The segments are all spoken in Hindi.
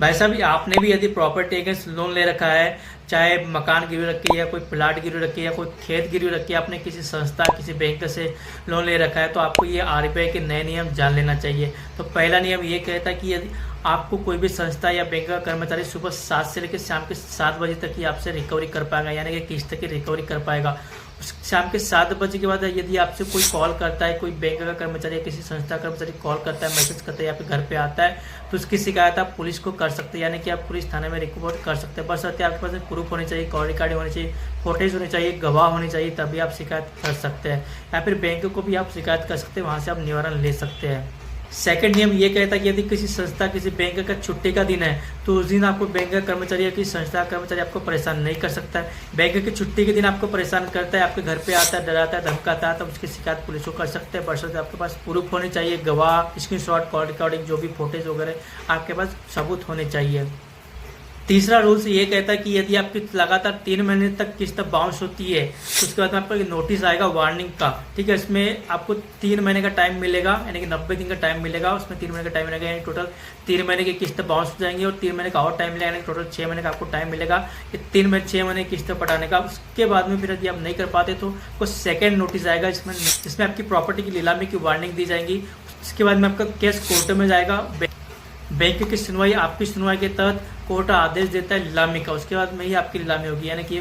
भाई साहब, आपने भी यदि प्रॉपर्टी अगेंस्ट लोन ले रखा है, चाहे मकान गिरवी रखी है या कोई प्लाट गिरवी रखी है या कोई खेत गिरवी रखी है, आपने किसी संस्था किसी बैंक से लोन ले रखा है, तो आपको ये आरबीआई के नए नियम जान लेना चाहिए। तो पहला नियम ये कहता है कि यदि आपको कोई भी संस्था या बैंक का कर्मचारी सुबह 7 से लेकर शाम के 7 बजे तक ही आपसे रिकवरी कर पाएगा, यानी कि किस्त की रिकवरी कर पाएगा। शाम के 7 बजे के बाद यदि आपसे कोई कॉल करता है, कोई बैंक का कर्मचारी या किसी संस्था का कर्मचारी कॉल करता है, मैसेज करता है या फिर घर पे आता है, तो उसकी शिकायत आप पुलिस को कर सकते हैं, यानी कि आप पुलिस थाने में रिपोर्ट कर सकते हैं। बशर्ते आपके पास प्रूफ होनी चाहिए, कॉल रिकॉर्डिंग होनी चाहिए, फोटेज होनी चाहिए, गवाह होनी चाहिए, तभी आप शिकायत कर सकते हैं। या फिर बैंक को भी आप शिकायत कर सकते हैं, वहाँ से आप निवारण ले सकते हैं। सेकंड नियम ये कहता है कि यदि किसी संस्था किसी बैंक का छुट्टी का दिन है, तो उस दिन आपको बैंक का कर्मचारी या किसी संस्था का कर्मचारी आपको परेशान नहीं कर सकता है। बैंक की छुट्टी के दिन आपको परेशान करता है, आपके घर पे आता है, डराता है, धमकाता है, तो उसकी शिकायत पुलिस को कर सकते हैं। बशर्ते आपके पास प्रूफ होने चाहिए, गवाह, स्क्रीनशॉट, कॉल रिकॉर्डिंग, जो भी फोटेज वगैरह आपके पास सबूत होने चाहिए। तीसरा रूल्स ये कहता है कि यदि आपकी लगातार 3 महीने तक किस्त बाउंस होती है, तो उसके बाद में आपको नोटिस आएगा वार्निंग का। ठीक है, इसमें आपको 3 महीने का टाइम मिलेगा, यानी कि 90 दिन का टाइम मिलेगा। उसमें 3 महीने का टाइम मिलेगा, यानी टोटल 3 महीने की किस्त बाउंस हो जाएंगी और 3 महीने का और टाइम मिलेगा, यानी टोटल 6 महीने का आपको टाइम मिलेगा ये 6 महीने की किस्त पटाने का। उसके बाद में फिर यदि आप नहीं कर पाते तो आपको सेकेंड नोटिस आएगा, इसमें आपकी प्रॉपर्टी की नीलामी की वार्निंग दी जाएगी। उसके बाद में आपका केस कोर्ट में जाएगा। बैंक की सुनवाई, आपकी सुनवाई के तहत कोर्ट आदेश देता है नीलामी का, उसके बाद में ही आपकी नीलामी होगी, यानी कि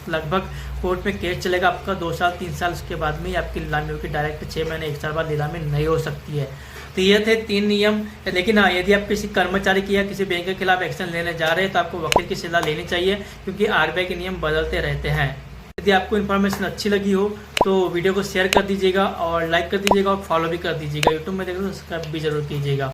लगभग कोर्ट में केस चलेगा आपका 2 साल 3 साल, उसके बाद में ही आपकी नीलामी होगी। डायरेक्ट 6 महीने 1 साल बाद नीलामी नहीं हो सकती है। तो ये थे 3 नियम। लेकिन हाँ, यदि आप किसी कर्मचारी की या किसी बैंक के खिलाफ एक्शन लेने जा रहे हैं, तो आपको वकील की सलाह लेनी चाहिए, क्योंकि आरबीआई के नियम बदलते रहते हैं। यदि आपको इन्फॉर्मेशन अच्छी लगी हो तो वीडियो को शेयर कर दीजिएगा और लाइक कर दीजिएगा और फॉलो भी कर दीजिएगा। यूट्यूब में देख रहे हो तो सब्सक्राइब भी जरूर कीजिएगा।